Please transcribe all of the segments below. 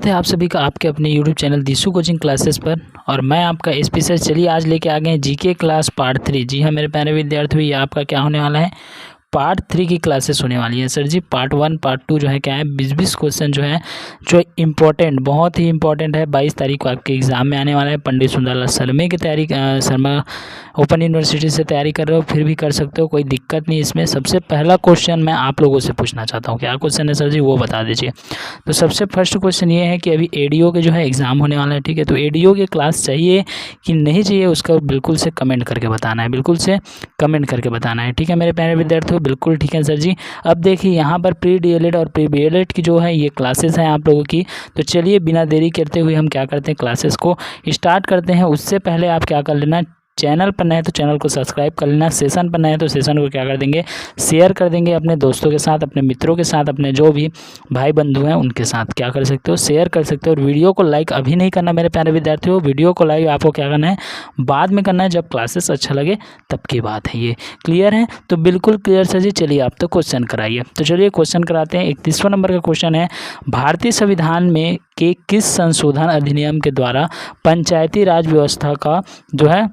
स्वागत है आप सभी का आपके अपने YouTube चैनल दिशु कोचिंग क्लासेस पर। और मैं आपका एसपी सर। चलिए आज लेके आ गए हैं जीके क्लास पार्ट 3। जी हाँ मेरे प्यारे विद्यार्थियों, ये आपका क्या होने वाला है, पार्ट 3 की क्लासेस होने वाली है। सर जी पार्ट 1 पार्ट 2 जो है क्या है, 20 क्वेश्चन जो है जो इम्पोर्टेंट, बहुत ही इंपॉर्टेंट है। 22 तारीख को आपके एग्जाम में आने वाला है। पंडित सुंदरलाल शर्मा की तैयारी, शर्मा ओपन यूनिवर्सिटी से तैयारी कर रहे हो फिर भी कर सकते हो, कोई दिक्कत नहीं इसमें। सबसे पहला क्वेश्चन मैं आप लोगों से पूछना चाहता हूँ, क्या क्वेश्चन है सर जी वो बता दीजिए। तो सबसे फर्स्ट क्वेश्चन ये है कि अभी एडीओ के जो है एग्ज़ाम होने वाला है, ठीक है। तो एडीओ की क्लास चाहिए कि नहीं चाहिए उसका बिल्कुल से कमेंट करके बताना है, बिल्कुल से कमेंट करके बताना है, ठीक है मेरे प्यारे विद्यार्थियों। बिल्कुल ठीक है सर जी। अब देखिए यहाँ पर प्री डीएलएड और प्री बीएलएड की जो है ये क्लासेस हैं आप लोगों की। तो चलिए बिना देरी करते हुए हम क्या करते हैं, क्लासेस को स्टार्ट करते हैं। उससे पहले आप क्या कर लेना, चैनल पर नए तो चैनल को सब्सक्राइब कर लेना, सेशन पर नए तो सेशन को क्या कर देंगे, शेयर कर देंगे अपने दोस्तों के साथ, अपने मित्रों के साथ, अपने जो भी भाई बंधु हैं उनके साथ क्या कर सकते हो, शेयर कर सकते हो। और वीडियो को लाइक अभी नहीं करना मेरे प्यारे विद्यार्थियों, वीडियो को लाइक आपको क्या करना है, बाद में करना है, जब क्लासेस अच्छा लगे तब की बात है। ये क्लियर है? तो बिल्कुल क्लियर सर जी। चलिए आप तो क्वेश्चन कराइए। तो चलिए क्वेश्चन कराते हैं। 31वां नंबर का क्वेश्चन है, भारतीय संविधान में के किस संशोधन अधिनियम के द्वारा पंचायती राज व्यवस्था का जो है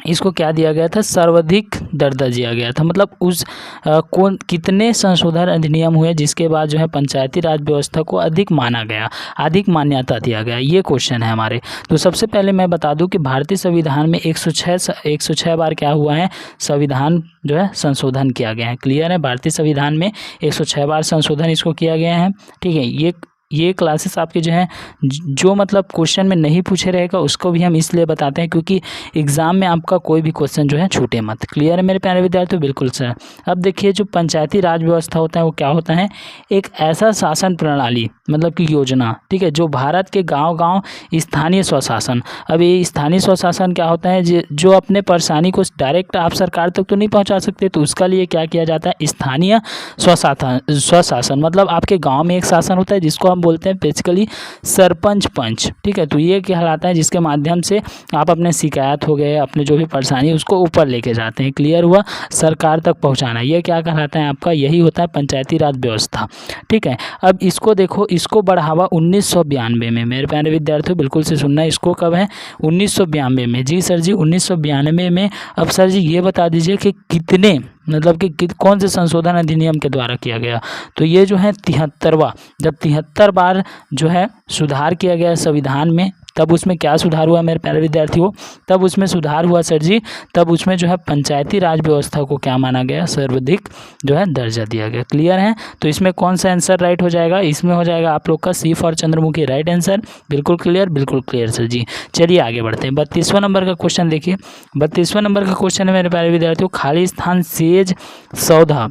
इसको क्या दिया गया था, सर्वाधिक दर्जा दिया गया था। मतलब उस कौन कितने संशोधन अधिनियम हुए जिसके बाद जो है पंचायती राज व्यवस्था को अधिक माना गया, अधिक मान्यता दिया गया, ये क्वेश्चन है हमारे। तो सबसे पहले मैं बता दूं कि भारतीय संविधान में 106 बार क्या हुआ है, संविधान जो है संशोधन किया गया है। क्लियर है? भारतीय संविधान में 106 बार संशोधन इसको किया गया है, ठीक है। ये क्लासेस आपके जो है जो मतलब क्वेश्चन में नहीं पूछे रहेगा उसको भी हम इसलिए बताते हैं क्योंकि एग्ज़ाम में आपका कोई भी क्वेश्चन जो है छूटे मत। क्लियर है मेरे प्यारे विद्यार्थियों? बिल्कुल सर। अब देखिए जो पंचायती राज व्यवस्था होता है वो क्या होता है, एक ऐसा शासन प्रणाली मतलब कि योजना, ठीक है, जो भारत के गाँव स्थानीय स्वशासन। अब ये स्थानीय स्वशासन क्या होता है, जो अपने परेशानी को डायरेक्ट आप सरकार तक तो नहीं पहुँचा सकते, तो उसका लिए क्या किया जाता है, स्थानीय स्वशासन। मतलब आपके गाँव में एक शासन होता है जिसको बोलते हैं बेसिकली सरपंच पंच, ठीक है। तो ये कहलाता है जिसके माध्यम से आप अपने शिकायत हो गए, अपने जो भी परेशानी उसको ऊपर लेके जाते हैं। क्लियर हुआ? सरकार तक पहुंचाना, ये क्या कहलाता है आपका, यही होता है पंचायती राज व्यवस्था, ठीक है। अब इसको देखो, इसको बढ़ावा 1992 में, मेरे प्यारे विद्यार्थियों बिल्कुल से सुनना, इसको कब है, 1992 में। जी सर जी 1992 में। अब सर जी ये बता दीजिए कि कितने मतलब कि कौन से संशोधन अधिनियम के द्वारा किया गया। तो ये जो है 73वां, जब 73 बार जो है सुधार किया गया संविधान में, तब उसमें क्या सुधार हुआ मेरे प्यारे विद्यार्थियों, तब उसमें सुधार हुआ सर जी, तब उसमें जो है पंचायती राज व्यवस्था को क्या माना गया, सर्वाधिक जो है दर्जा दिया गया। क्लियर है? तो इसमें कौन सा आंसर राइट हो जाएगा, इसमें हो जाएगा आप लोग का सी फॉर चंद्रमुखी राइट आंसर। बिल्कुल क्लियर, बिल्कुल क्लियर सर जी। चलिए आगे बढ़ते हैं। 32वां नंबर का क्वेश्चन देखिए। 32वां नंबर का क्वेश्चन है मेरे प्यारे विद्यार्थियों, खाली स्थान सेज सौदा,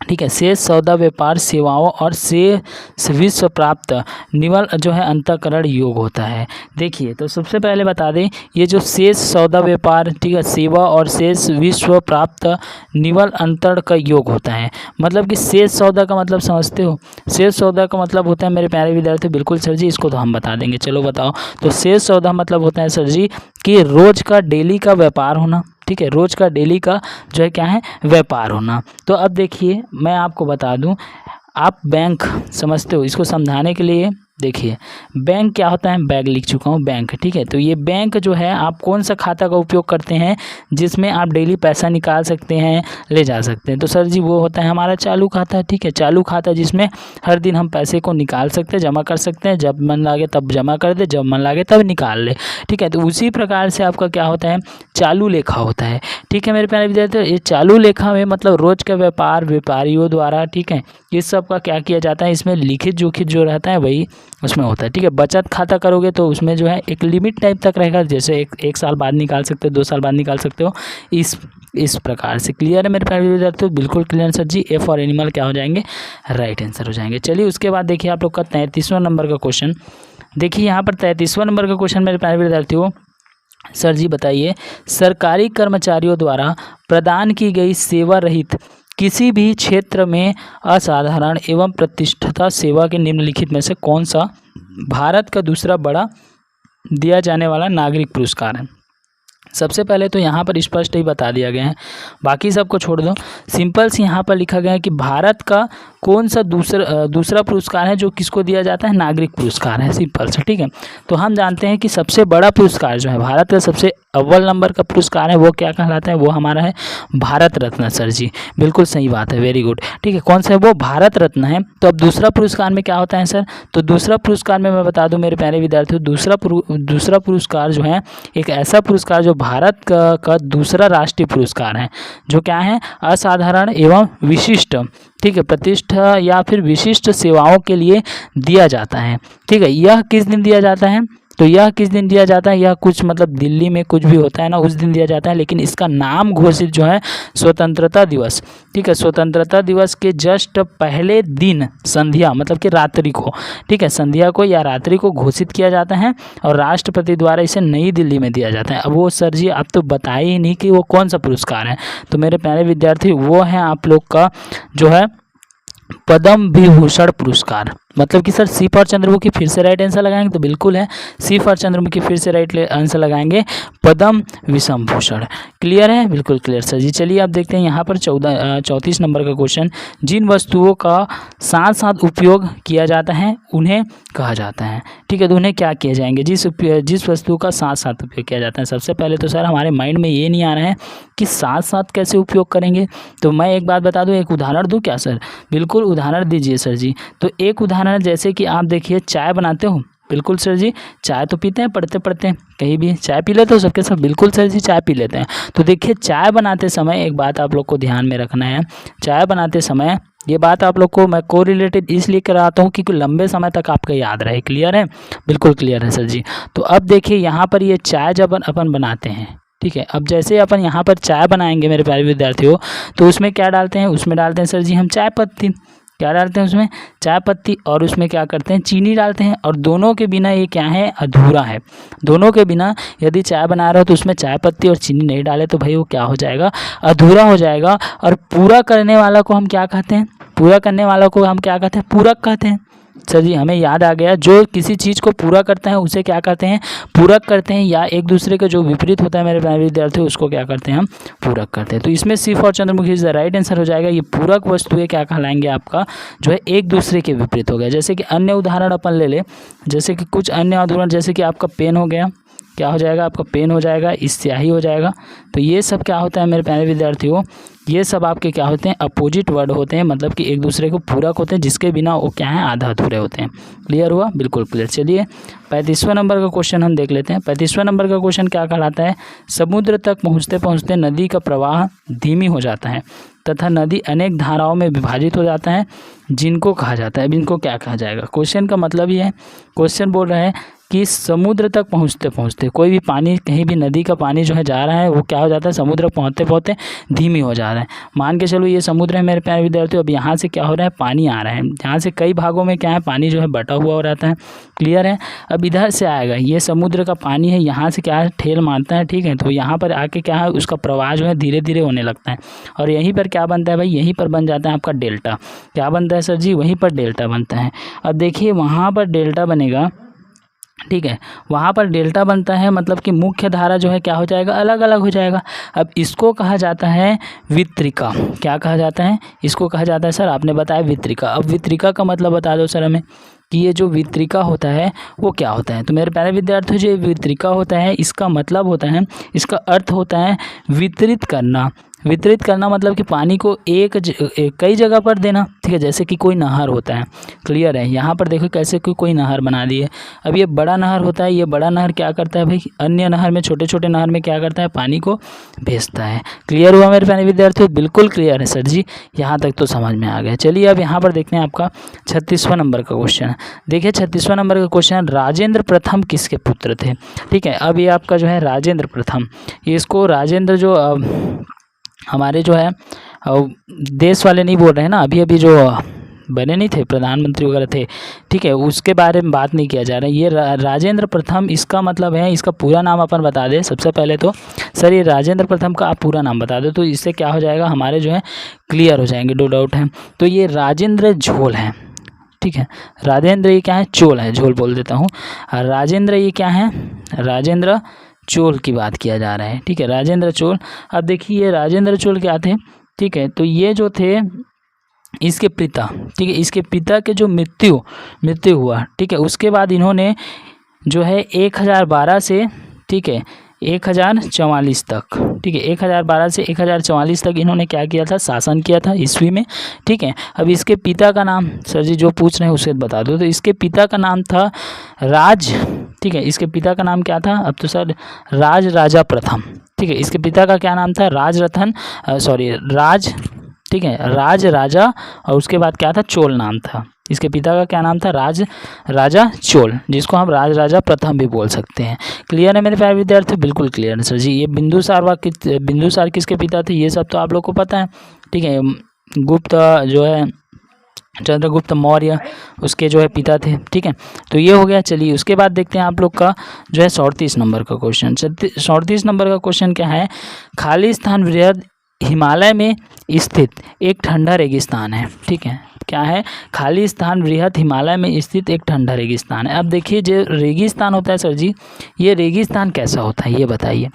ठीक है, शेष सौदा व्यापार सेवाओं और शेष विश्व प्राप्त निवल जो है अंतःकरण योग होता है। देखिए तो सबसे पहले बता दें, ये जो शेष सौदा व्यापार, ठीक है, सेवा और शेष विश्व प्राप्त निवल अंतर का योग होता है। मतलब कि शेष सौदा का मतलब समझते हो, शेष सौदा का मतलब होता है मेरे प्यारे विद्यार्थी, बिल्कुल सर जी इसको तो हम बता देंगे, चलो बताओ। तो शेष सौदा मतलब होता है सर जी कि रोज का डेली का व्यापार होना, ठीक है, रोज का डेली का जो है क्या है, व्यापार होना। तो अब देखिए मैं आपको बता दूं, आप बैंक समझते हो, इसको समझाने के लिए देखिए बैंक क्या होता है, बैग लिख चुका हूँ बैंक, ठीक है। तो ये बैंक जो है आप कौन सा खाता का उपयोग करते हैं जिसमें आप डेली पैसा निकाल सकते हैं, ले जा सकते हैं। तो सर जी वो होता है हमारा चालू खाता, ठीक है, चालू खाता जिसमें हर दिन हम पैसे को निकाल सकते हैं, जमा कर सकते हैं, जब मन लगे तब जमा कर दे, जब मन लगे तब निकाल ले, ठीक है। तो उसी प्रकार से आपका क्या होता है, चालू लेखा होता है, ठीक है मेरे प्यारे विद्यार्थी। ये चालू लेखा में मतलब रोज का व्यापार व्यापारियों द्वारा, ठीक है, इस सब का क्या किया जाता है, इसमें लिखित जोखित जो रहता है वही उसमें होता है, ठीक है। बचत खाता करोगे तो उसमें जो है एक लिमिट टाइप तक रहेगा, जैसे एक साल बाद निकाल सकते हो, 2 साल बाद निकाल सकते हो, इस प्रकार से। क्लियर है मेरे प्यारे विद्यार्थियों? बिल्कुल क्लियर सर जी। एफ और एनिमल क्या हो जाएंगे, राइट आंसर हो जाएंगे। चलिए उसके बाद देखिए आप लोग का 33वां नंबर का क्वेश्चन। देखिए यहाँ पर 33वां नंबर का क्वेश्चन मेरे प्यारे विद्यार्थियों, सर जी बताइए, सरकारी कर्मचारियों द्वारा प्रदान की गई सेवा रहित किसी भी क्षेत्र में असाधारण एवं प्रतिष्ठित सेवा के निम्नलिखित में से कौन सा भारत का दूसरा बड़ा दिया जाने वाला नागरिक पुरस्कार है। सबसे पहले तो यहाँ पर स्पष्ट ही बता दिया गया है, बाकी सबको छोड़ दो। सिंपल से यहाँ पर लिखा गया है कि भारत का कौन सा दूसरा पुरस्कार है जो किसको दिया जाता है, नागरिक पुरस्कार है, सिंपल सा, ठीक है। तो हम जानते हैं कि सबसे बड़ा पुरस्कार जो है, भारत का सबसे अव्वल नंबर का पुरस्कार है, वो क्या कहलाता है, वो हमारा है भारत रत्न। सर जी बिल्कुल सही बात है, वेरी गुड, ठीक है। कौन सा है वो, भारत रत्न है। तो अब दूसरा पुरस्कार में क्या होता है सर, तो दूसरा पुरस्कार में मैं बता दूं मेरे प्यारे विद्यार्थियों, दूसरा पुरस्कार जो है एक ऐसा पुरस्कार जो भारत का दूसरा राष्ट्रीय पुरस्कार है, जो क्या है, असाधारण एवं विशिष्ट, ठीक है, प्रतिष्ठा या फिर विशिष्ट सेवाओं के लिए दिया जाता है, ठीक है। यह किस दिन दिया जाता है, तो यह किस दिन दिया जाता है, यह कुछ मतलब दिल्ली में कुछ भी होता है ना, उस दिन दिया जाता है, लेकिन इसका नाम घोषित जो है स्वतंत्रता दिवस, ठीक है, स्वतंत्रता दिवस के जस्ट पहले दिन संध्या मतलब कि रात्रि को, ठीक है, संध्या को या रात्रि को घोषित किया जाता है और राष्ट्रपति द्वारा इसे नई दिल्ली में दिया जाता है। अब वो सर जी आप तो बताए ही नहीं कि वो कौन सा पुरस्कार है, तो मेरे प्यारे विद्यार्थी वो है आप लोग का जो है पद्म विभूषण पुरस्कार। मतलब कि सर सी फॉर चंद्रमुखी फिर से राइट आंसर लगाएंगे, तो बिल्कुल है सी फॉर चंद्रमुखी, फिर से राइट आंसर लगाएंगे पद्म विषम भूषण। क्लियर है, बिल्कुल क्लियर सर जी। चलिए आप देखते हैं यहाँ पर 34 नंबर का क्वेश्चन, जिन वस्तुओं का साथ साथ उपयोग किया जाता है उन्हें कहा जाता है, ठीक है। तो उन्हें क्या किए जाएंगे, जिस वस्तु का साथ साथ उपयोग किया जाता है। सबसे पहले तो सर हमारे माइंड में ये नहीं आ रहा है कि साथ साथ कैसे उपयोग करेंगे, तो मैं एक बात बता दूं, एक उदाहरण दूं क्या सर, बिल्कुल उदाहरण दीजिए सर जी। तो एक उदाहरण जैसे कि आप देखिए चाय बनाते हो, बिल्कुल सर जी, चाय तो पीते हैं, पढ़ते पढ़ते कहीं भी चाय पी लेते हो सबके सब, बिल्कुल सर जी चाय पी लेते हैं। तो देखिए चाय बनाते समय एक बात आप लोग को ध्यान में रखना है, चाय बनाते समय ये बात आप लोग को मैं को रिलेटेड इसलिए कराता हूँ क्योंकि लंबे समय तक आपका याद रहे। क्लियर है, बिल्कुल क्लियर है सर जी। तो अब देखिए यहाँ पर ये चाय जब अपन बनाते हैं, ठीक है, अब जैसे अपन यहाँ पर चाय बनाएंगे मेरे प्यारे विद्यार्थियों, तो उसमें क्या डालते हैं, उसमें डालते हैं सर जी हम चाय पत्ती, क्या डालते हैं उसमें, चाय पत्ती, और उसमें क्या करते हैं, चीनी डालते हैं। और दोनों के बिना ये क्या है, अधूरा है। दोनों के बिना यदि चाय बना रहे हो तो उसमें चाय पत्ती और चीनी नहीं डाले तो भाई वो क्या हो जाएगा, अधूरा हो जाएगा। और पूरा करने वाला को हम क्या कहते हैं, पूरा करने वाला को हम क्या कहते हैं, पूरक कहते हैं। सर जी हमें याद आ गया, जो किसी चीज़ को पूरा करता है उसे क्या कहते हैं, पूरक करते हैं, या एक दूसरे के जो विपरीत होता है मेरे प्यारे विद्यार्थी उसको क्या करते हैं, हम पूरक करते हैं। तो इसमें C for Chandramukhi is the right answer हो जाएगा। ये पूरक वस्तुएं क्या कहलाएंगे, आपका जो है एक दूसरे के विपरीत हो गया। जैसे कि अन्य उदाहरण अपन ले ले, जैसे कि कुछ अन्य उदाहरण, जैसे कि आपका पेन हो गया, क्या हो जाएगा, आपका पेन हो जाएगा, स्याही हो जाएगा। तो ये सब क्या होता है मेरे प्यारे विद्यार्थियों, ये सब आपके क्या होते हैं, अपोजिट वर्ड होते हैं, मतलब कि एक दूसरे को पूरक होते हैं, जिसके बिना वो क्या है, आधा अधूरे होते हैं। क्लियर हुआ, बिल्कुल क्लियर। चलिए 35वां नंबर का क्वेश्चन हम देख लेते हैं। 35वां नंबर का क्वेश्चन क्या कहलाता है, समुद्र तक पहुँचते पहुँचते नदी का प्रवाह धीमी हो जाता है तथा नदी अनेक धाराओं में विभाजित हो जाता है, जिनको कहा जाता है, अब इनको क्या कहा जाएगा। क्वेश्चन का मतलब ये है, क्वेश्चन बोल रहा है कि समुद्र तक पहुँचते पहुँचते कोई भी पानी, कहीं भी नदी का पानी जो है जा रहा है वो क्या हो जाता है, समुद्र पहुँचते पहुँचते धीमी हो जा रहा है। मान के चलो ये समुद्र है मेरे प्यारे विद्यार्थियों, अब यहाँ से क्या हो रहा है, पानी आ रहा है, यहाँ से कई भागों में क्या है, पानी जो है बटा हुआ हो रहता है। क्लियर है, अब इधर से आएगा, ये समुद्र का पानी है, यहाँ से क्या है, ठेल मारता है, ठीक है, तो यहाँ पर आके क्या है, उसका प्रवाह जो है धीरे धीरे होने लगता है। और यहीं पर क्या बनता है भाई, यहीं पर बन जाता है आपका डेल्टा। क्या बनता है सर जी, वहीं पर डेल्टा बनता है। अब देखिए वहाँ पर डेल्टा बनेगा, ठीक है, वहाँ पर डेल्टा बनता है, मतलब कि मुख्य धारा जो है क्या हो जाएगा, अलग अलग हो जाएगा। अब इसको कहा जाता है वितरिका। क्या कहा जाता है, इसको कहा जाता है सर, आपने बताया वितरिका। अब वितरिका का मतलब बता दो सर हमें कि ये जो वितरिका होता है वो क्या होता है। तो मेरे प्यारे विद्यार्थियों, जो वितरिका होता है इसका मतलब होता है, इसका अर्थ होता है वितरित करना। वितरित करना मतलब कि पानी को कई जगह पर देना, ठीक है, जैसे कि कोई नहर होता है। क्लियर है, यहाँ पर देखो कैसे कोई नहर बना दी है। अब ये बड़ा नहर होता है, ये बड़ा नहर क्या करता है भाई, अन्य नहर में, छोटे छोटे नहर में क्या करता है, पानी को भेजता है। क्लियर हुआ मेरे प्यारे विद्यार्थियों, बिल्कुल क्लियर है सर जी, यहाँ तक तो समझ में आ गया। चलिए अब यहाँ पर देखते हैं आपका 36वां नंबर का क्वेश्चन। देखिए 36वां नंबर का क्वेश्चन, राजेंद्र प्रथम किसके पुत्र थे। ठीक है, अब ये आपका जो है राजेंद्र प्रथम, इसको राजेंद्र जो हमारे जो है देश वाले नहीं बोल रहे हैं ना, अभी अभी जो बने नहीं थे प्रधानमंत्री वगैरह थे, ठीक है, उसके बारे में बात नहीं किया जा रहा है। ये राजेंद्र प्रथम, इसका मतलब है, इसका पूरा नाम अपन बता दें सबसे पहले तो। सर ये राजेंद्र प्रथम का आप पूरा नाम बता दो, तो इससे क्या हो जाएगा, हमारे जो है क्लियर हो जाएंगे, नो डाउट है। तो ये राजेंद्र झोल है, ठीक है, राजेंद्र ये क्या है, चोल है, झोल बोल देता हूँ। राजेंद्र ये क्या है, राजेंद्र चोल की बात किया जा रहा है, ठीक है, राजेंद्र चोल। अब देखिए ये राजेंद्र चोल क्या थे, ठीक है, तो ये जो थे इसके पिता, ठीक है, इसके पिता के जो मृत्यु हुआ, ठीक है, उसके बाद इन्होंने जो है 1012 से, ठीक है, 1044 तक, ठीक है, 1012 से 1044 तक इन्होंने क्या किया था, शासन किया था ईस्वी में, ठीक है। अब इसके पिता का नाम, सर जी जो पूछ रहे हैं उसे बता दो, तो इसके पिता का नाम था राज, ठीक है, इसके पिता का नाम क्या था, अब तो सर राज राजा प्रथम, ठीक है, इसके पिता का क्या नाम था, राज, ठीक है, राज राजा, और उसके बाद क्या था, चोल नाम था। इसके पिता का क्या नाम था, राजा चोल, जिसको हम राज राजा प्रथम भी बोल सकते हैं। क्लियर है मेरे प्यारे विद्यार्थी, बिल्कुल क्लियर है सर जी। ये बिंदुसार किसके पिता थे, ये सब तो आप लोग को पता है, ठीक है। गुप्त जो है चंद्रगुप्त मौर्य, उसके जो है पिता थे, ठीक है। तो ये हो गया। चलिए उसके बाद देखते हैं आप लोग का जो है 37 नंबर का क्वेश्चन। 37 नंबर का क्वेश्चन क्या है, खालिस्तान वृहद हिमालय में स्थित एक ठंडा रेगिस्तान है, ठीक है। क्या है, खालिस्तान वृहद हिमालय में स्थित एक ठंडा रेगिस्तान है। अब देखिए जो रेगिस्तान होता है सर जी, ये रेगिस्तान कैसा होता है ये बताइए।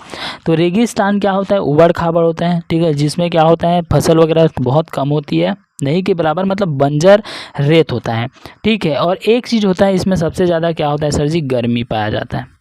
तो रेगिस्तान क्या होता है, उबड़ खाबड़ होता है, ठीक है, जिसमें क्या होता है, फसल वगैरह बहुत कम होती है, नहीं के बराबर, मतलब बंजर रेत होता है, ठीक है। और एक चीज़ होता है इसमें सबसे ज़्यादा क्या होता है सर जी, गर्मी पाया जाता है।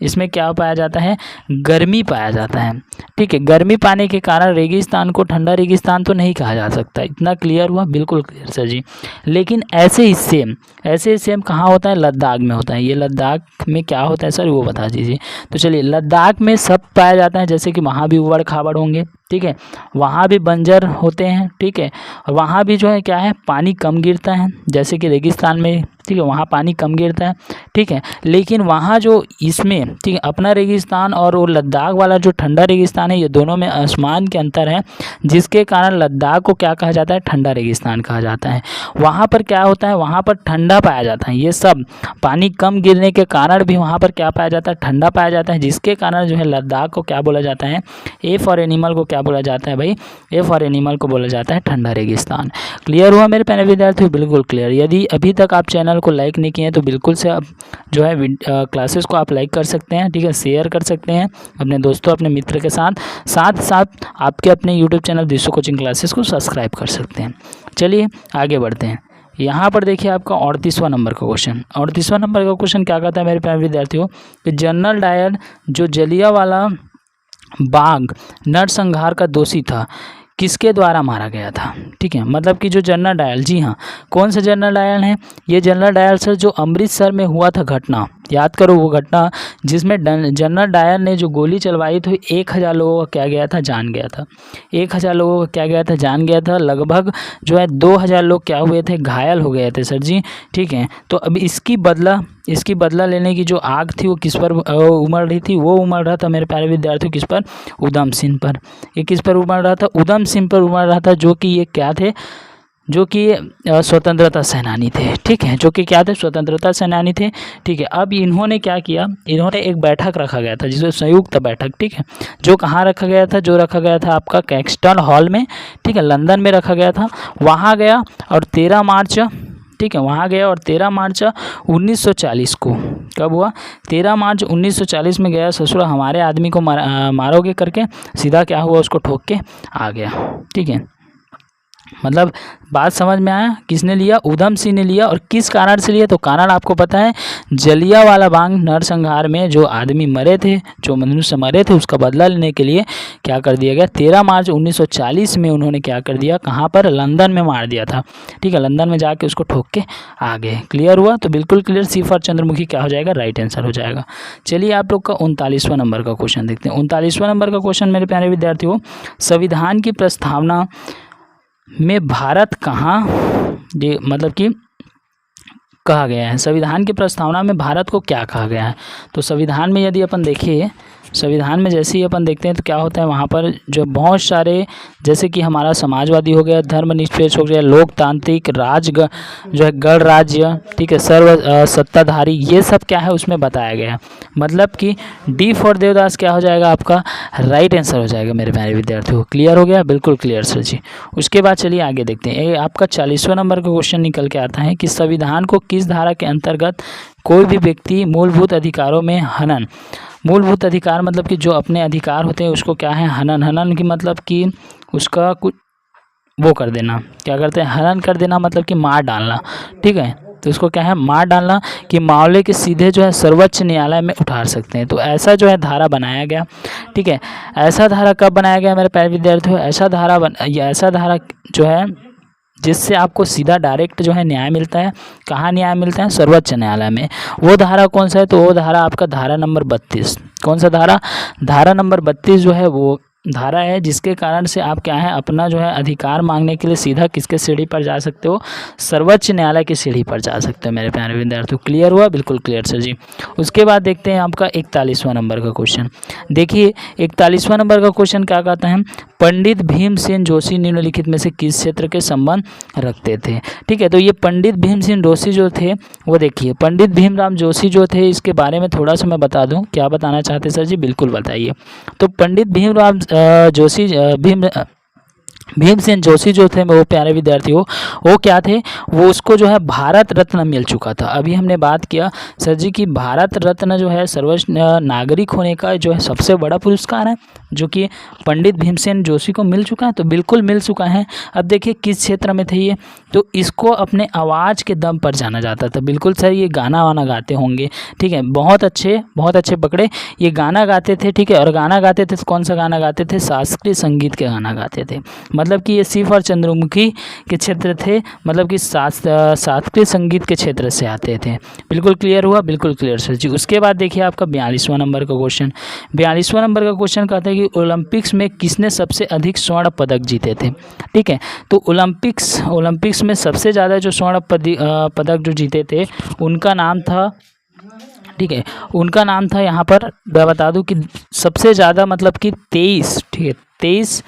इसमें क्या पाया जाता है, गर्मी पाया जाता है, ठीक है। गर्मी पाने के कारण रेगिस्तान को ठंडा रेगिस्तान तो नहीं कहा जा सकता। इतना क्लियर हुआ, बिल्कुल क्लियर सर जी। लेकिन ऐसे ही सेम कहाँ होता है, लद्दाख में होता है। ये लद्दाख में क्या होता है सर, वो बता दीजिए। तो चलिए, लद्दाख में सब पाया जाता है, जैसे कि वहाँ भी उबड़ खाबड़ होंगे, ठीक है, वहाँ भी बंजर होते हैं, ठीक है, और वहाँ भी जो है क्या है, पानी कम गिरता है, जैसे कि रेगिस्तान में, ठीक है, वहाँ पानी कम गिरता है, ठीक है। लेकिन वहाँ जो इसमें, ठीक है, अपना रेगिस्तान और वो लद्दाख वाला जो ठंडा रेगिस्तान है, ये दोनों में आसमान के अंतर है, जिसके कारण लद्दाख को क्या कहा जाता है, ठंडा रेगिस्तान कहा जाता है। वहाँ पर क्या होता है, वहाँ पर ठंडा पाया जाता है। ये सब पानी कम गिरने के कारण भी वहाँ पर क्या पाया जाता है, ठंडा पाया जाता है, जिसके कारण जो है लद्दाख को क्या बोला जाता है, ए फॉर एनिमल को क्या बोला जाता है भाई, ए फॉर एनिमल को बोला जाता है ठंडा रेगिस्तान। क्लियर हुआ मेरे प्यारे विद्यार्थियों, बिल्कुल क्लियर। यदि अभी तक आप चैनल को लाइक नहीं किए हैं तो बिल्कुल से आप जो है क्लासेस को आप लाइक कर सकते हैं, ठीक है, शेयर कर सकते हैं अपने दोस्तों, अपने मित्र के साथ साथ आपके अपने यूट्यूब चैनल दिशु कोचिंग क्लासेस को सब्सक्राइब कर सकते हैं। चलिए आगे बढ़ते हैं। यहाँ पर देखिए आपका 38वां नंबर का क्वेश्चन। 38वां नंबर का क्वेश्चन क्या कहता है मेरे प्यारे विद्यार्थियों, कि जनरल डायर जो जलियांवाला बाग नरसंहार का दोषी था, किसके द्वारा मारा गया था, ठीक है। मतलब कि जो जनरल डायर, जी हाँ, कौन सा जनरल डायर है, ये जनरल डायर सर जो अमृतसर में हुआ था घटना, याद करो वो घटना जिसमें जनरल डायर ने जो गोली चलवाई थी, 1000 लोगों का क्या गया था, जान गया था। 1000 लोगों का क्या गया था, जान गया था। लगभग जो है 2000 लोग क्या हुए थे, घायल हो गए थे सर जी, ठीक है। तो अब इसकी बदला लेने की जो आग थी वो किस पर उमड़ रही थी, वो उमड़ रहा था मेरे प्यारे विद्यार्थियों, किस पर, उधम सिंह पर। ये किस पर उमड़ रहा था, उधम सिंह पर उमड़ रहा था, जो कि ये क्या थे, जो कि स्वतंत्रता सेनानी थे, ठीक है, जो कि क्या थे, स्वतंत्रता सेनानी थे, ठीक है। अब इन्होंने क्या किया, इन्होंने एक बैठक रखा गया था, जिसे संयुक्त बैठक, ठीक है, जो कहाँ रखा गया था, जो रखा गया था आपका कैक्सटन हॉल में, ठीक है, लंदन में रखा गया था। वहाँ गया और 13 मार्च, ठीक है, वहाँ गया और 13 मार्च 1940 को, कब हुआ, 13 मार्च 1940 में गया, ससुरा हमारे आदमी को मारोगे करके सीधा क्या हुआ, उसको ठोक के आ गया, ठीक है। मतलब बात समझ में आया, किसने लिया, उधम सिंह ने लिया। और किस कारण से लिया, तो कारण आपको पता है, जलियांवाला बाग नरसंहार में जो आदमी मरे थे, जो मनुष्य मरे थे, उसका बदला लेने के लिए क्या कर दिया गया, 13 मार्च 1940 में उन्होंने क्या कर दिया, कहाँ पर, लंदन में मार दिया था, ठीक है, लंदन में जाके उसको ठोक के आ गए। क्लियर हुआ, तो बिल्कुल क्लियर, सी फॉर चंद्रमुखी क्या हो जाएगा, राइट आंसर हो जाएगा। चलिए आप लोग का 39वां नंबर का क्वेश्चन देखते हैं। 39वां नंबर का क्वेश्चन मेरे प्यारे विद्यार्थियों, संविधान की प्रस्तावना में भारत कहाँ, ये मतलब कि कहा गया है, संविधान की प्रस्तावना में भारत को क्या कहा गया है। तो संविधान में यदि अपन देखिए, संविधान में जैसे ही अपन देखते हैं तो क्या होता है, वहाँ पर जो बहुत सारे, जैसे कि हमारा समाजवादी हो गया, धर्मनिरपेक्ष हो गया, लोकतांत्रिक, जो है गण राज्य, ठीक है, सर्व सत्ताधारी, ये सब क्या है उसमें बताया गया है। मतलब कि डी फॉर देवदास क्या हो जाएगा, आपका राइट आंसर हो जाएगा मेरे प्यारे विद्यार्थियों। क्लियर हो गया, बिल्कुल क्लियर सर जी। उसके बाद चलिए आगे देखते हैं। आपका 40वां नंबर का क्वेश्चन निकल के आता है कि संविधान को किस धारा के अंतर्गत कोई भी व्यक्ति मूलभूत अधिकारों में हनन, मूलभूत अधिकार मतलब कि जो अपने अधिकार होते हैं उसको क्या है, हनन की मतलब कि उसका कुछ वो कर देना, क्या करते हैं, हनन कर देना मतलब कि मार डालना, ठीक है। तो इसको क्या है, मार डालना, कि मामले के सीधे जो है सर्वोच्च न्यायालय में उठा सकते हैं। तो ऐसा जो है धारा बनाया गया, ठीक है। ऐसा धारा कब बनाया गया मेरे प्यारे विद्यार्थियों, ऐसा धारा जो है जिससे आपको सीधा डायरेक्ट जो है न्याय मिलता है। कहाँ न्याय मिलता है, सर्वोच्च न्यायालय में। वो धारा कौन सा है, तो वो धारा आपका धारा नंबर 32। कौन सा धारा, धारा नंबर 32 जो है वो धारा है जिसके कारण से आप क्या है, अपना जो है अधिकार मांगने के लिए सीधा किसके सीढ़ी पर जा सकते हो, सर्वोच्च न्यायालय की सीढ़ी पर जा सकते हो मेरे प्यारे विद्यार्थियों। क्लियर हुआ, बिल्कुल क्लियर सर जी। उसके बाद देखते हैं आपका 41वां नंबर का क्वेश्चन। देखिए 41वां नंबर का क्वेश्चन क्या कहता है, पंडित भीमसेन जोशी निम्नलिखित में से किस क्षेत्र के संबंध रखते थे, ठीक है। तो ये पंडित भीमसेन जोशी जो थे वो देखिए, पंडित भीमराव जोशी जो थे, इसके बारे में थोड़ा सा मैं बता दूं, क्या बताना चाहते सर जी, बिल्कुल बताइए। तो पंडित भीमराव जोशी भीमसेन जोशी जो थे वो प्यारे विद्यार्थियों, वो क्या थे, वो उसको जो है भारत रत्न मिल चुका था। अभी हमने बात किया सर जी कि भारत रत्न जो है सर्वोच्च नागरिक होने का जो है सबसे बड़ा पुरस्कार है, जो कि पंडित भीमसेन जोशी को मिल चुका है। तो बिल्कुल मिल चुका है। अब देखिए किस क्षेत्र में थे ये, तो इसको अपने आवाज़ के दम पर जाना जाता था। बिल्कुल सर, ये गाना वाना गाते होंगे, ठीक है। बहुत अच्छे पकड़े, ये गाना गाते थे, ठीक है। और गाना गाते थे, कौन सा गाना गाते थे, शास्त्रीय संगीत के गाना गाते थे। मतलब कि ये सिर्फ और चंद्रमुखी के क्षेत्र थे, मतलब कि शास्त्रीय संगीत के क्षेत्र से आते थे। बिल्कुल क्लियर हुआ, बिल्कुल क्लियर सर जी। उसके बाद देखिए आपका 42वां नंबर का क्वेश्चन। 42वां नंबर का क्वेश्चन कहता है कि ओलंपिक्स में किसने सबसे अधिक स्वर्ण पदक जीते थे, ठीक है। तो ओलंपिक्स में सबसे ज़्यादा जो स्वर्ण पदक जो जीते थे उनका नाम था, ठीक है, उनका नाम था, यहाँ पर मैं बता दूं कि सबसे ज़्यादा मतलब कि 23, ठीक है, 23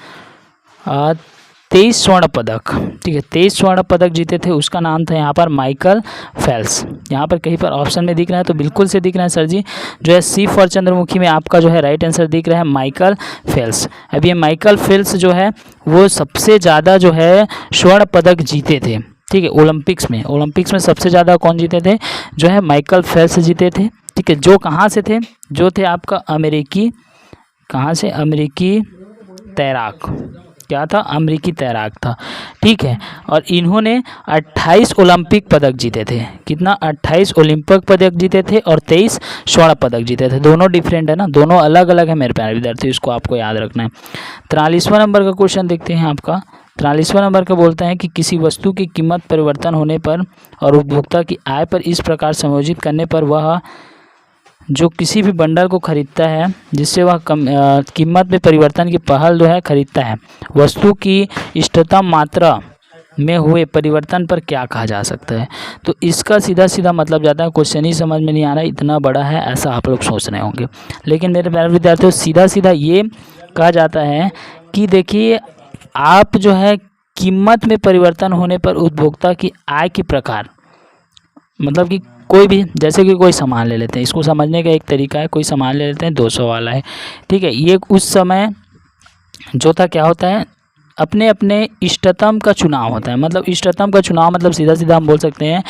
स्वर्ण पदक, ठीक है, 23 स्वर्ण पदक जीते थे। उसका नाम था यहाँ पर माइकल फेल्प्स। यहाँ पर कहीं पर ऑप्शन में दिख रहा है तो बिल्कुल से दिख रहा है सर जी, जो है सी फॉर चंद्रमुखी में आपका जो है राइट आंसर दिख रहा है माइकल फेल्प्स। अब ये माइकल फेल्प्स जो है वो सबसे ज़्यादा जो है स्वर्ण पदक जीते थे, ठीक है। ओलंपिक्स में सबसे ज़्यादा कौन जीते थे, जो है माइकल फेल्प्स जीते थे, ठीक है। जो कहाँ से थे, जो थे आपका अमेरिकी, कहाँ से, अमेरिकी तैराक, क्या था, अमेरिकी तैराक था, ठीक है। और इन्होंने 28 ओलंपिक पदक जीते थे। कितना, 28 ओलंपिक पदक जीते थे और 23 स्वर्ण पदक जीते थे। दोनों डिफरेंट है ना, दोनों अलग अलग है मेरे प्यारे विद्यार्थी, इसको आपको याद रखना है। 43वां नंबर का क्वेश्चन देखते हैं आपका। 43वां नंबर का बोलता है कि किसी वस्तु की कीमत परिवर्तन होने पर और उपभोक्ता की आय पर इस प्रकार समायोजित करने पर वह जो किसी भी बंडल को खरीदता है जिससे वह कीमत में परिवर्तन की पहल जो है खरीदता है, वस्तु की इष्टतम मात्रा में हुए परिवर्तन पर क्या कहा जा सकता है। तो इसका सीधा सीधा मतलब जाता है, क्वेश्चन ही समझ में नहीं आ रहा, इतना बड़ा है ऐसा आप लोग सोच रहे होंगे, लेकिन मेरे प्यारे विद्यार्थियों सीधा सीधा ये कहा जाता है कि देखिए आप जो है कीमत में परिवर्तन होने पर उपभोक्ता की आय की प्रकार, मतलब कि कोई भी, जैसे कि कोई सामान ले लेते हैं, इसको समझने का एक तरीका है, कोई सामान ले लेते हैं 200 वाला है, ठीक है। ये उस समय जो था क्या होता है, अपने अपने इष्टतम का चुनाव होता है। मतलब इष्टतम का चुनाव मतलब सीधा सीधा हम बोल सकते हैं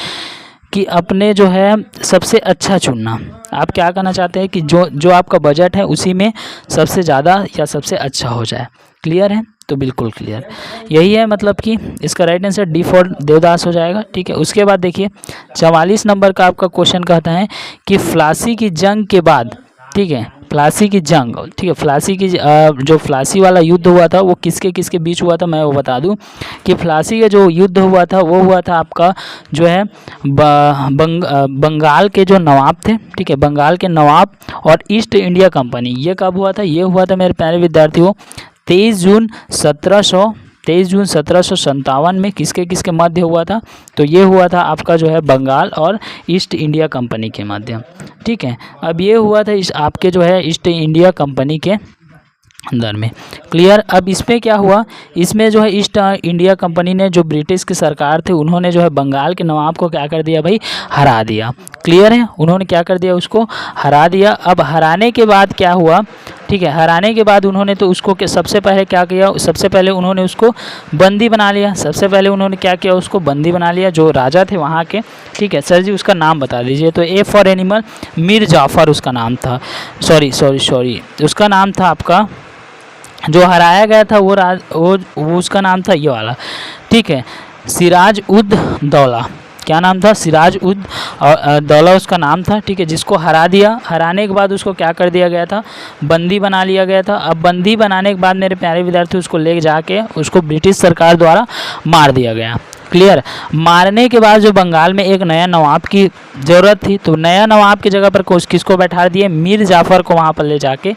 कि अपने जो है सबसे अच्छा चुनना। आप क्या करना चाहते हैं कि जो आपका बजट है उसी में सबसे ज़्यादा या सबसे अच्छा हो जाए। क्लियर है, तो बिल्कुल क्लियर यही है, मतलब कि इसका right answer D for Devdas हो जाएगा, ठीक है। उसके बाद देखिए 44 नंबर का आपका क्वेश्चन कहता है कि प्लासी की जंग के बाद, ठीक है, प्लासी की जंग, ठीक है, प्लासी की जो प्लासी वाला युद्ध हुआ था वो किसके किसके बीच हुआ था, मैं वो बता दूं कि प्लासी का जो युद्ध हुआ था वो हुआ था आपका जो है बंगाल के जो नवाब थे, ठीक है, बंगाल के नवाब और ईस्ट इंडिया कंपनी। ये कब हुआ था, ये हुआ था मेरे प्यारे विद्यार्थियों 23 जून 1757 में। किसके किसके मध्य हुआ था, तो ये हुआ था आपका जो है बंगाल और ईस्ट इंडिया कंपनी के मध्य, ठीक है। अब ये हुआ था इस आपके जो है ईस्ट इंडिया कंपनी के अंदर में। क्लियर। अब इसमें क्या हुआ, इसमें जो है ईस्ट इंडिया कंपनी ने, जो ब्रिटिश की सरकार थे, उन्होंने जो है बंगाल के नवाब को क्या कर दिया भाई, हरा दिया। क्लियर है, उन्होंने क्या कर दिया, उसको हरा दिया। अब हराने के बाद क्या हुआ, ठीक है, हराने के बाद उन्होंने तो उसको सबसे पहले क्या किया, सबसे पहले उन्होंने उसको बंदी बना लिया। सबसे पहले उन्होंने क्या किया, उसको बंदी बना लिया, जो राजा थे वहाँ के, ठीक है। सर जी उसका नाम बता दीजिए। तो A for animal, Mir Jafar उसका नाम था, सॉरी उसका नाम था आपका जो हराया गया था वो उसका नाम था ये वाला, ठीक है, सिराज उद दौला। क्या नाम था? सिराज उद दौला उसका नाम था, ठीक है, जिसको हरा दिया। हराने के बाद उसको क्या कर दिया गया था? बंदी बना लिया गया था। अब बंदी बनाने के बाद मेरे प्यारे विद्यार्थी उसको ले जाके उसको ब्रिटिश सरकार द्वारा मार दिया गया। क्लियर? मारने के बाद जो बंगाल में एक नया नवाब की ज़रूरत थी, तो नया नवाब की जगह पर किसको बैठा दिए? मीर जाफ़र को वहाँ पर ले जाके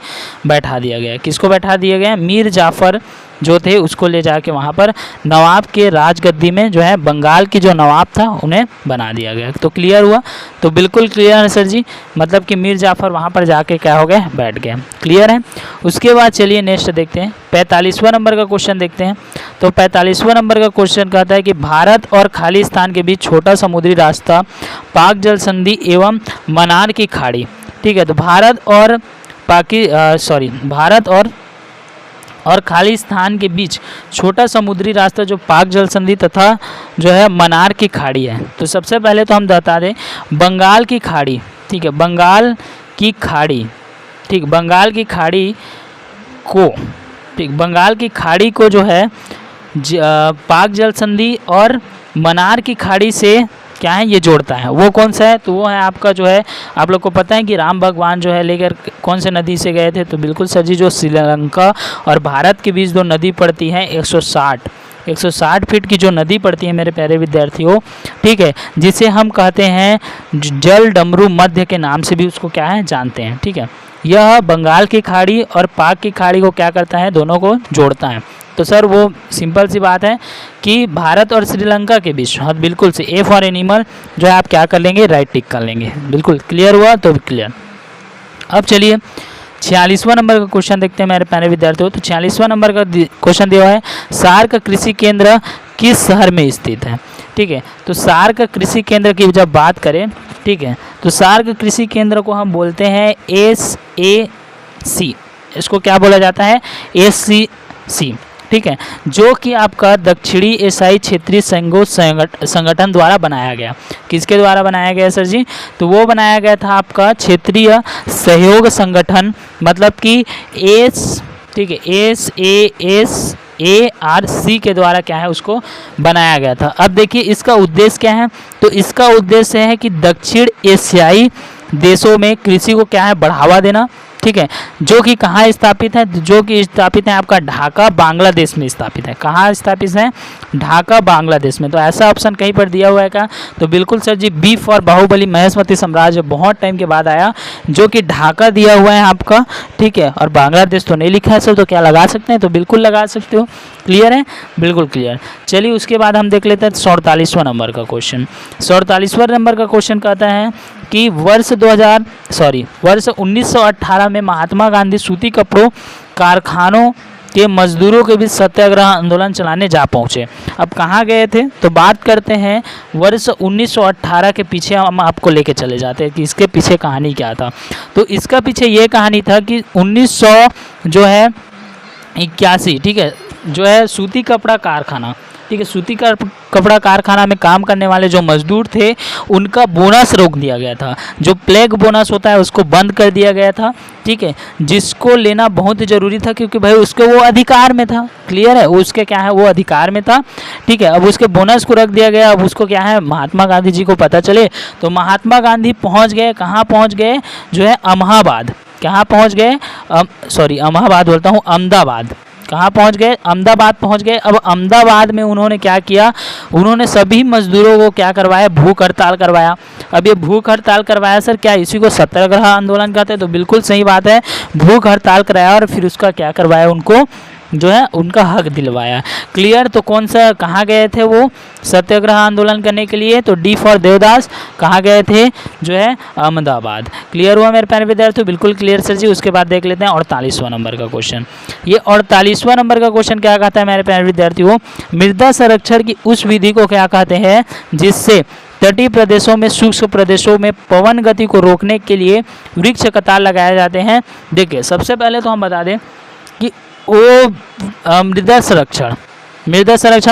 बैठा दिया गया। किसको बैठा दिया गया? मीर जाफ़र जो थे उसको ले जाके वहाँ पर नवाब के राजगद्दी में जो है बंगाल की जो नवाब था उन्हें बना दिया गया। तो क्लियर हुआ? तो बिल्कुल क्लियर है सर जी, मतलब कि मीर जाफ़र वहाँ पर जाके क्या हो गए? बैठ गए। क्लियर है? उसके बाद चलिए नेक्स्ट देखते हैं, 45वां नंबर का क्वेश्चन देखते हैं। तो 45वां नंबर का क्वेश्चन कहता है कि भारत और खालिस्तान के बीच छोटा समुद्री रास्ता, पाक जल संधि एवं मन्नार की खाड़ी, ठीक है। तो भारत और खालिस्तान के बीच छोटा समुद्री रास्ता जो पाक जल संधि तथा जो है मन्नार की खाड़ी है। तो सबसे पहले तो हम बता दें बंगाल की खाड़ी, ठीक है, बंगाल की खाड़ी, ठीक, बंगाल की खाड़ी को, ठीक, बंगाल की खाड़ी को जो है पाक जल संधि और मन्नार की खाड़ी से क्या है ये जोड़ता है। वो कौन सा है? तो वो है आपका जो है, आप लोग को पता है कि राम भगवान जो है लेकर कौन से नदी से गए थे? तो बिल्कुल सर जी, जो श्रीलंका और भारत के बीच जो नदी पड़ती है 160 फीट की जो नदी पड़ती है मेरे प्यारे विद्यार्थियों, ठीक है, जिसे हम कहते हैं जल डमरू मध्य के नाम से भी उसको क्या है जानते हैं, ठीक है। यह बंगाल की खाड़ी और पाक की खाड़ी को क्या करता है? दोनों को जोड़ता है। तो सर वो सिंपल सी बात है कि भारत और श्रीलंका के बीच, हाँ बिल्कुल से, ए फॉर एनिमल जो है आप क्या कर लेंगे? राइट टिक कर लेंगे। बिल्कुल क्लियर हुआ? तो क्लियर। अब चलिए 46वां नंबर का क्वेश्चन देखते हैं मेरे प्यारे विद्यार्थियों। तो 46वां नंबर का क्वेश्चन दिया है, सार्क कृषि केंद्र किस शहर में स्थित है? ठीक है, तो सार्क कृषि केंद्र की जब बात करें, ठीक है, तो सार्क कृषि केंद्र को हम बोलते हैं SAC, इसको क्या बोला जाता है? SCC, ठीक है, जो कि आपका दक्षिणी एशियाई क्षेत्रीय संगठन द्वारा बनाया गया। किसके द्वारा बनाया गया सर जी? तो वो बनाया गया था आपका क्षेत्रीय सहयोग संगठन, मतलब कि ठीक है, SASARC के द्वारा क्या है उसको बनाया गया था। अब देखिए इसका उद्देश्य क्या है? तो इसका उद्देश्य है कि दक्षिण एशियाई देशों में कृषि को क्या है बढ़ावा देना, ठीक है, जो कि कहाँ स्थापित है? जो कि स्थापित है आपका ढाका बांग्लादेश में स्थापित है। कहाँ स्थापित है? ढाका बांग्लादेश में। तो ऐसा ऑप्शन कहीं पर दिया हुआ है क्या? तो बिल्कुल sir ji, B for Baahubali Mahishmati साम्राज्य, बहुत टाइम के बाद आया, जो कि ढाका दिया हुआ है आपका, ठीक है, और बांग्लादेश तो नहीं लिखा है सर, तो क्या लगा सकते हैं? तो बिल्कुल लगा सकते हो। क्लियर है? बिल्कुल क्लियर। चलिए उसके बाद हम देख लेते हैं 47वां नंबर का क्वेश्चन। 47वां नंबर का क्वेश्चन कहता है कि वर्ष 1918 में महात्मा गांधी सूती कपड़ों कारखानों के मजदूरों के बीच सत्याग्रह आंदोलन चलाने जा पहुंचे। अब कहाँ गए थे? तो बात करते हैं वर्ष 1918 के पीछे, हम आपको लेके चले जाते हैं कि इसके पीछे कहानी क्या था। तो इसका पीछे ये कहानी था कि 1981, ठीक है, जो है सूती कपड़ा कारखाना, ठीक है, सूती कपड़ा कारखाना में काम करने वाले जो मजदूर थे उनका बोनस रोक दिया गया था। जो प्लेग बोनस होता है उसको बंद कर दिया गया था, ठीक है, जिसको लेना बहुत ज़रूरी था क्योंकि भाई उसके वो अधिकार में था। क्लियर है? उसके क्या है, वो अधिकार में था, ठीक है। अब उसके बोनस को रख दिया गया। अब उसको क्या है, महात्मा गांधी जी को पता चले तो महात्मा गांधी पहुँच गए, कहाँ पहुँच गए, जो है अहमदाबाद। कहाँ पहुँच गए? अहमदाबाद बोलता हूँ, अहमदाबाद। कहाँ पहुँच गए? अहमदाबाद पहुँच गए। अब अहमदाबाद में उन्होंने क्या किया? उन्होंने सभी मजदूरों को क्या करवाया? भूख हड़ताल करवाया। अब ये भूख हड़ताल करवाया सर, क्या इसी को सत्याग्रह आंदोलन कहते हैं? तो बिल्कुल सही बात है, भूख हड़ताल कराया और फिर उसका क्या करवाया? उनको जो है उनका हक दिलवाया। क्लियर? तो कौन सा, कहाँ गए थे वो सत्याग्रह आंदोलन करने के लिए? तो डी फॉर देवदास। कहाँ गए थे? जो है अहमदाबाद। क्लियर हुआ मेरे प्यारे विद्यार्थियों? बिल्कुल क्लियर सर जी। उसके बाद देख लेते हैं 48वां नंबर का क्वेश्चन। ये 48वां नंबर का क्वेश्चन क्या कहता है मेरे प्यारे विद्यार्थियों? मृदा संरक्षण की उस विधि को क्या कहते हैं जिससे तटीय प्रदेशों में, शुष्क प्रदेशों में पवन गति को रोकने के लिए वृक्ष कतार लगाए जाते हैं? देखिए सबसे पहले तो हम बता दें कि वो मृदा संरक्षण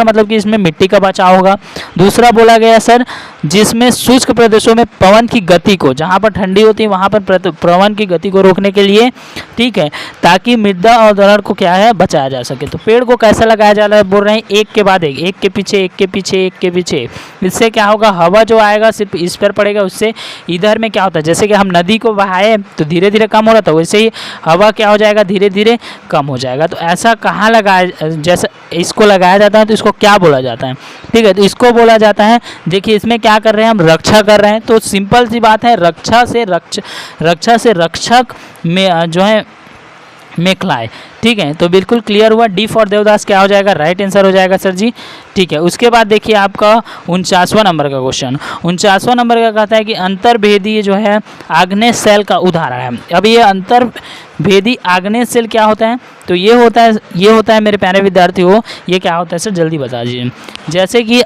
मतलब कि इसमें मिट्टी का बचाव होगा। दूसरा बोला गया सर जिसमें शुष्क प्रदेशों में पवन की गति को, जहाँ पर ठंडी होती है वहाँ पर पवन की गति को रोकने के लिए, ठीक है, ताकि मृदा अवधारण को क्या है बचाया जा सके। तो पेड़ को कैसा लगाया जा रहा है, बोल रहे हैं एक के बाद एक के पीछे एक के पीछे एक के पीछे। इससे क्या होगा, हवा जो आएगा सिर्फ इस पर पड़ेगा, उससे इधर में क्या होता है, जैसे कि हम नदी को बहाए तो धीरे धीरे कम हो रहा था, वैसे ही हवा क्या हो जाएगा, धीरे धीरे कम हो जाएगा। तो ऐसा कहाँ लगाया, जैसे इसको लगाया जाता है तो इसको क्या बोला जाता है, ठीक है, तो इसको बोला जाता है, देखिए इसमें क्या कर रहे हैं हम, रक्षा कर रहे हैं। तो सिंपल सी बात है, रक्षा से रक्षक में जो है मेखलाए, ठीक है। तो बिल्कुल क्लियर हुआ, डी फॉर देवदास क्या हो जाएगा, राइट आंसर हो जाएगा सर जी, ठीक है। उसके बाद देखिए आपका 49वां नंबर का क्वेश्चन, 49वां नंबर का कहता है कि अंतर्भेदीय जो है आग्नेय सेल का उदाहरण है। अब ये अंतर्भेदी आग्नेय सेल क्या होता है, तो ये होता है मेरे प्यारे विद्यार्थियों, ये क्या होता है सर जल्दी बता दीजिए। जैसे कि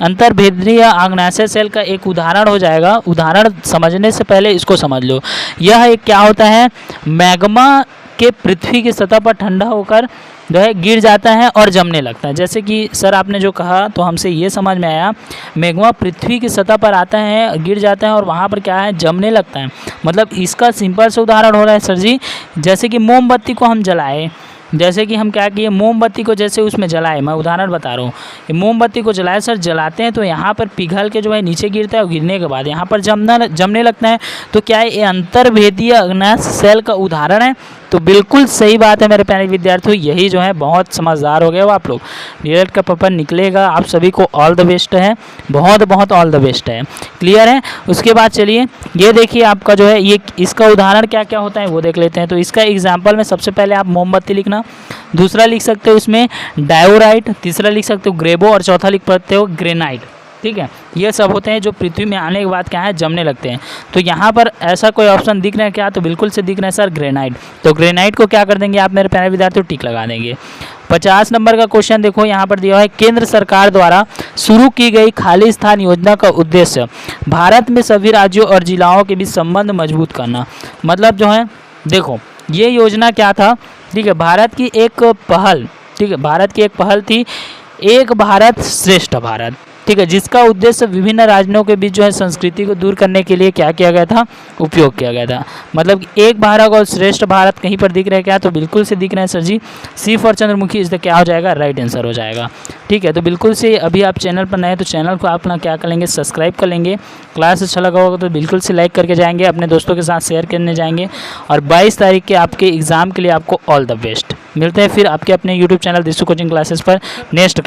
अंतर्भेदीय आग्नेय सेल का एक उदाहरण हो जाएगा, उदाहरण समझने से पहले इसको समझ लो। यह एक क्या होता है, मैग्मा के पृथ्वी की सतह पर ठंडा होकर जो है गिर जाता है और जमने लगता है। जैसे कि सर आपने जो कहा तो हमसे ये समझ में आया, मैग्मा पृथ्वी की सतह पर आता है, गिर जाता है और वहाँ पर क्या है, जमने लगता है। मतलब इसका सिंपल से उदाहरण हो रहा है सर जी, जैसे कि मोमबत्ती को हम जलाए, जैसे कि हम क्या किए, मोमबत्ती को जैसे उसमें जलाए, मैं उदाहरण बता रहा हूँ कि मोमबत्ती को जलाए सर, जलाते हैं तो यहाँ पर पिघल के जो है नीचे गिरता है और गिरने के बाद यहाँ पर जमने लगता है। तो क्या है, ये अंतर्भेदीय आग्नेय सेल का उदाहरण है। तो बिल्कुल सही बात है मेरे प्यारे विद्यार्थियों, यही जो है बहुत समझदार हो गए हो आप लोग, डीएलएड का पेपर निकलेगा, आप सभी को ऑल द बेस्ट है, बहुत बहुत ऑल द बेस्ट है, क्लियर है। उसके बाद चलिए ये देखिए आपका जो है ये इसका उदाहरण क्या क्या होता है वो देख लेते हैं। तो इसका एग्जाम्पल में सबसे पहले आप मोमबत्ती लिखना, दूसरा लिख सकते हो इसमें डायोराइट, तीसरा लिख सकते हो ग्रेबो और चौथा लिख सकते हो ग्रेनाइट, ठीक है। ये सब होते हैं जो पृथ्वी में आने के बाद क्या है, जमने लगते हैं। तो यहाँ पर ऐसा कोई ऑप्शन दिख रहा है क्या, तो बिल्कुल से दिख रहा है सर ग्रेनाइट। तो ग्रेनाइट को क्या कर देंगे आप मेरे प्यारे विद्यार्थियों, टिक लगा देंगे। 50 नंबर का क्वेश्चन देखो, यहाँ पर दिया है, केंद्र सरकार द्वारा शुरू की गई खाली स्थान योजना का उद्देश्य भारत में सभी राज्यों और जिलाओं के बीच संबंध मजबूत करना। मतलब जो है देखो ये योजना क्या था, ठीक है, भारत की एक पहल, ठीक है, भारत की एक पहल थी, एक भारत श्रेष्ठ भारत, ठीक है, जिसका उद्देश्य विभिन्न राज्यों के बीच जो है संस्कृति को दूर करने के लिए क्या किया गया था, उपयोग किया गया था। मतलब एक भारत और श्रेष्ठ भारत कहीं पर दिख रहा है क्या, तो बिल्कुल से दिख रहे हैं sir ji, C for Chandramukhi इस क्या हो जाएगा, राइट आंसर हो जाएगा, ठीक है। तो बिल्कुल से अभी आप चैनल पर नए तो चैनल को आप ना क्या कर लेंगे, सब्सक्राइब कर लेंगे। क्लास अच्छा लगा होगा तो बिल्कुल से लाइक करके जाएंगे, अपने दोस्तों के साथ शेयर करने जाएंगे। और 22 तारीख के आपके एग्जाम के लिए आपको ऑल द बेस्ट। मिलते हैं फिर आपके अपने यूट्यूब चैनल दिशु कोचिंग क्लासेस पर नेक्स्ट क्लास।